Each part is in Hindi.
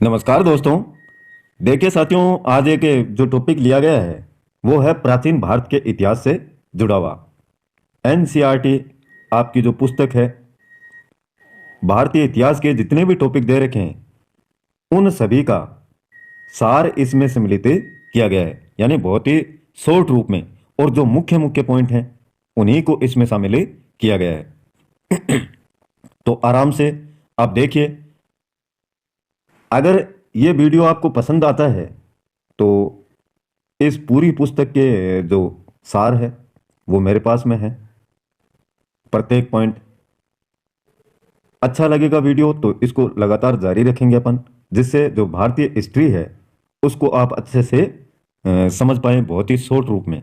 नमस्कार दोस्तों। देखिए साथियों, आज एक जो टॉपिक लिया गया है वो है प्राचीन भारत के इतिहास से जुड़ा हुआ एनसीईआरटी। आपकी जो पुस्तक है, भारतीय इतिहास के जितने भी टॉपिक दे रखे हैं उन सभी का सार इसमें सम्मिलित किया गया है, यानी बहुत ही शॉर्ट रूप में, और जो मुख्य मुख्य पॉइंट हैं उन्हीं को इसमें शामिल किया गया है। तो आराम से आप देखिए। अगर ये वीडियो आपको पसंद आता है तो इस पूरी पुस्तक के जो सार है वो मेरे पास में है। प्रत्येक पॉइंट अच्छा लगेगा वीडियो तो इसको लगातार जारी रखेंगे अपन, जिससे जो भारतीय हिस्ट्री है उसको आप अच्छे से समझ पाए बहुत ही शॉर्ट रूप में।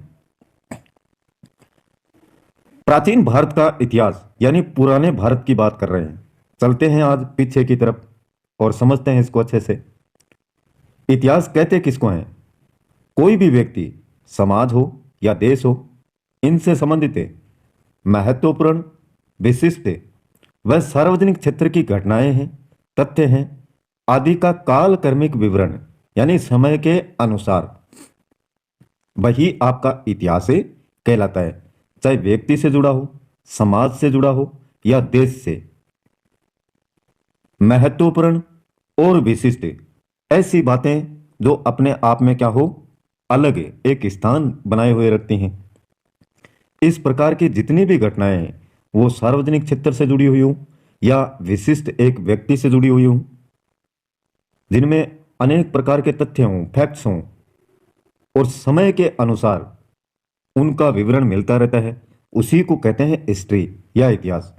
प्राचीन भारत का इतिहास यानी पुराने भारत की बात कर रहे हैं। चलते हैं आज पीछे की तरफ और समझते हैं इसको अच्छे से। इतिहास कहते किसको हैं? कोई भी व्यक्ति, समाज हो या देश हो, इनसे संबंधित महत्वपूर्ण, विशिष्ट वह सार्वजनिक क्षेत्र की घटनाएं हैं, तथ्य हैं आदि का काल क्रमिक विवरण, यानी समय के अनुसार वही आपका इतिहास कहलाता है। चाहे व्यक्ति से जुड़ा हो, समाज से जुड़ा हो या देश से। महत्वपूर्ण और विशिष्ट ऐसी बातें जो अपने आप में क्या हो, अलग एक स्थान बनाए हुए रखती हैं। इस प्रकार की जितनी भी घटनाएं हैं वो सार्वजनिक क्षेत्र से जुड़ी हुई हो या विशिष्ट एक व्यक्ति से जुड़ी हुई हो, जिनमें अनेक प्रकार के तथ्य हों, फैक्ट्स हों, और समय के अनुसार उनका विवरण मिलता रहता है, उसी को कहते हैं हिस्ट्री या इतिहास।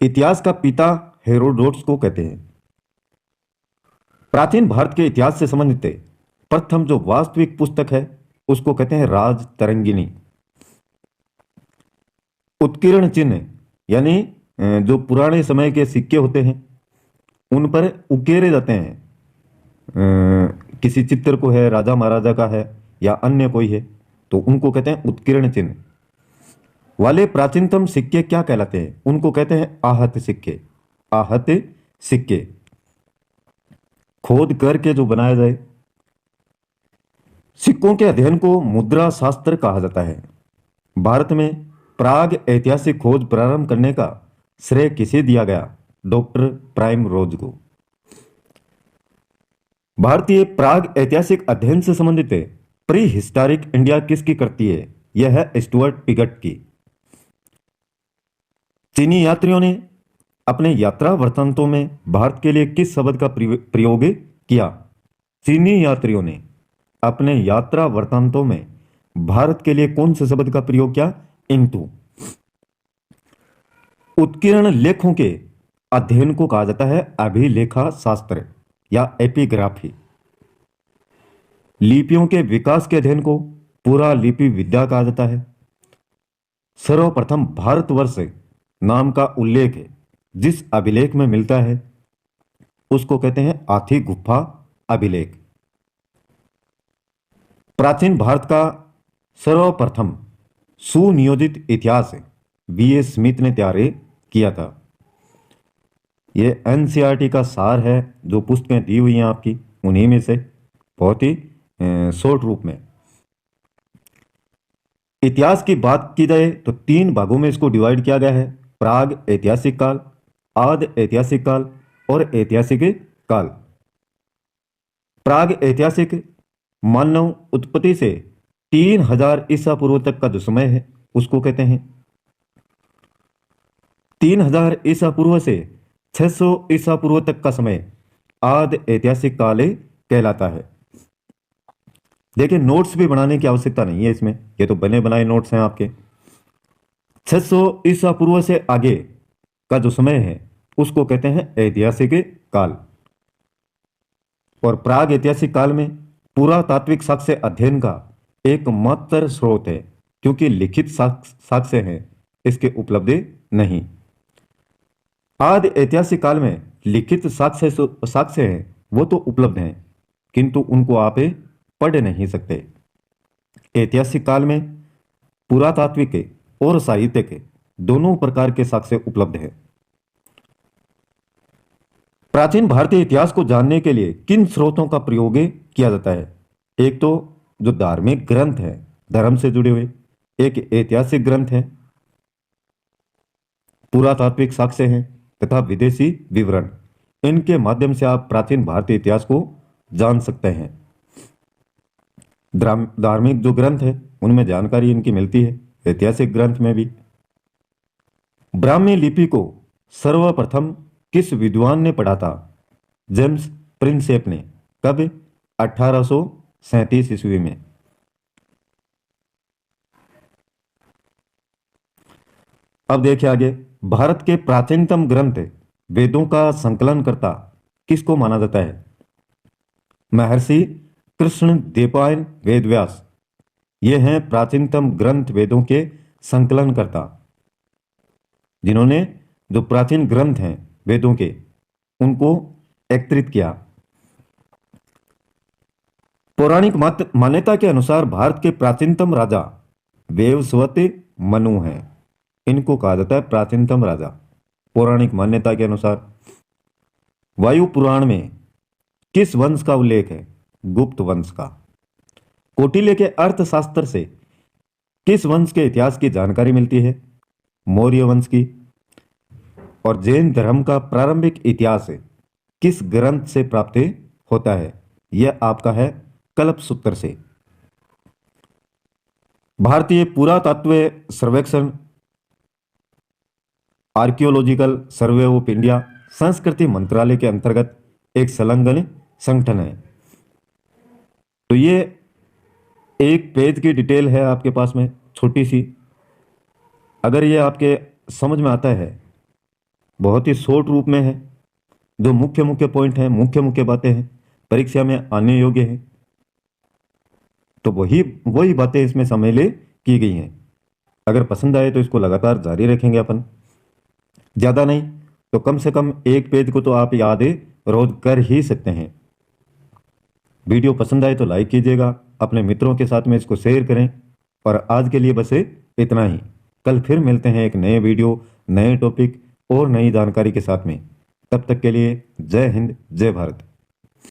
इतिहास का पिता हेरोडोट्स को कहते हैं। प्राचीन भारत के इतिहास से संबंधित प्रथम जो वास्तविक पुस्तक है उसको कहते हैं राज तरंगिणी। उत्कीर्ण चिन्ह यानी जो पुराने समय के सिक्के होते हैं उन पर उकेरे जाते हैं। किसी चित्र को है, राजा महाराजा का है या अन्य कोई है, तो उनको कहते हैं उत्कीर्ण चिन्ह वाले प्राचीनतम सिक्के क्या कहलाते हैं? उनको कहते हैं आहत सिक्के। आहत सिक्के खोद करके जो बनाया जाए। सिक्कों के अध्ययन को मुद्रा शास्त्र कहा जाता है। भारत में प्राग ऐतिहासिक खोज प्रारंभ करने का श्रेय किसे दिया गया? डॉक्टर प्राइम रोज को। भारतीय प्राग ऐतिहासिक अध्ययन से संबंधित प्री हिस्टोरिक इंडिया किसकी करती है? यह है स्टुअर्ट पिगट की। चीनी यात्रियों ने अपने यात्रा वृत्तांतों में भारत के लिए किस शब्द का प्रयोग किया? चीनी यात्रियों ने अपने यात्रा वृत्तांतों में भारत के लिए कौन से शब्द का प्रयोग किया? इनटू। उत्कीर्ण लेखों के अध्ययन को कहा जाता है अभिलेखा शास्त्र या एपिग्राफी। लिपियों के विकास के अध्ययन को पूरा लिपि विद्या कहा जाता है। सर्वप्रथम भारतवर्ष नाम का उल्लेख जिस अभिलेख में मिलता है उसको कहते हैं हाथी गुफा अभिलेख। प्राचीन भारत का सर्वप्रथम सुनियोजित इतिहास बीए स्मिथ ने तैयार किया था। यह एनसीईआरटी का सार है, जो पुस्तकें दी हुई हैं आपकी उन्हीं में से, बहुत ही शॉर्ट रूप में। इतिहास की बात की जाए तो तीन भागों में इसको डिवाइड किया गया है: प्राग ऐतिहासिक काल, आद ऐतिहासिक काल और ऐतिहासिक काल। प्राग ऐतिहासिक मानव उत्पत्ति से 3000 ईसा पूर्व तक का जो समय है उसको कहते हैं। 3000 ईसा पूर्व से 600 ईसा पूर्व तक का समय आद ऐतिहासिक काल कहलाता है। देखिए, नोट्स भी बनाने की आवश्यकता नहीं है इसमें, ये तो बने बनाए नोट्स हैं आपके। 600 ईसा पूर्व से आगे का जो समय है उसको कहते हैं ऐतिहासिक काल। और प्राग ऐतिहासिक काल में पुरातात्विक साक्ष्य अध्ययन का एकमात्र स्रोत है, क्योंकि लिखित साक्ष्य हैं इसके उपलब्ध नहीं। आदि ऐतिहासिक काल में लिखित साक्ष्य हैं वो तो उपलब्ध हैं, किंतु उनको आप पढ़ नहीं सकते। ऐतिहासिक काल में पुरातात्विक और साहित्यिक दोनों प्रकार के साक्ष्य उपलब्ध हैं। प्राचीन भारतीय इतिहास को जानने के लिए किन स्रोतों का प्रयोग किया जाता है? एक तो जो धार्मिक ग्रंथ है, धर्म से जुड़े हुए, एक ऐतिहासिक ग्रंथ है, पुरातात्विक साक्ष्य हैं तथा विदेशी विवरण। इनके माध्यम से आप प्राचीन भारतीय इतिहास को जान सकते हैं। धार्मिक जो ग्रंथ है उनमें जानकारी इनकी मिलती है, ऐतिहासिक ग्रंथ में भी। ब्राह्मी लिपि को सर्वप्रथम किस विद्वान ने पढ़ा था? जेम्स प्रिंसेप ने। कब? 1837 ईस्वी में। अब देखिए आगे, भारत के प्राचीनतम ग्रंथ वेदों का संकलन करता किसको माना जाता है? महर्षि कृष्ण द्वैपायन वेदव्यास। ये हैं प्राचीनतम ग्रंथ वेदों के संकलन करता, जिन्होंने जो प्राचीन ग्रंथ हैं वेदों के उनको एकत्रित किया। पौराणिक मान्यता के अनुसार भारत के प्राचीनतम राजा वेवस्वत मनु हैं। इनको कहा जाता है प्राचीनतम राजा, पौराणिक मान्यता के अनुसार। वायु पुराण में किस वंश का उल्लेख है? गुप्त वंश का। कौटिल्य के अर्थशास्त्र से किस वंश के इतिहास की जानकारी मिलती है? मौर्य वंश की। और जैन धर्म का प्रारंभिक इतिहास किस ग्रंथ से प्राप्त होता है? यह आपका है कल्पसूत्र से। भारतीय पुरातत्व सर्वेक्षण आर्कियोलॉजिकल सर्वे ऑफ इंडिया संस्कृति मंत्रालय के अंतर्गत एक संलग्न संगठन है। तो ये एक पेज की डिटेल है आपके पास में, छोटी सी। अगर ये आपके समझ में आता है, बहुत ही शॉर्ट रूप में है, जो मुख्य मुख्य पॉइंट हैं, मुख्य मुख्य बातें हैं, परीक्षा में आने योग्य है, तो वही बातें इसमें सम्मिलित की गई हैं। अगर पसंद आए तो इसको लगातार जारी रखेंगे अपन। ज़्यादा नहीं तो कम से कम एक पेज को तो आप याद रोज कर ही सकते हैं। वीडियो पसंद आए तो लाइक कीजिएगा, अपने मित्रों के साथ में इसको शेयर करें। और आज के लिए बस इतना ही। कल फिर मिलते हैं एक नए वीडियो, नए टॉपिक और नई जानकारी के साथ में। तब तक के लिए जय हिंद, जय भारत।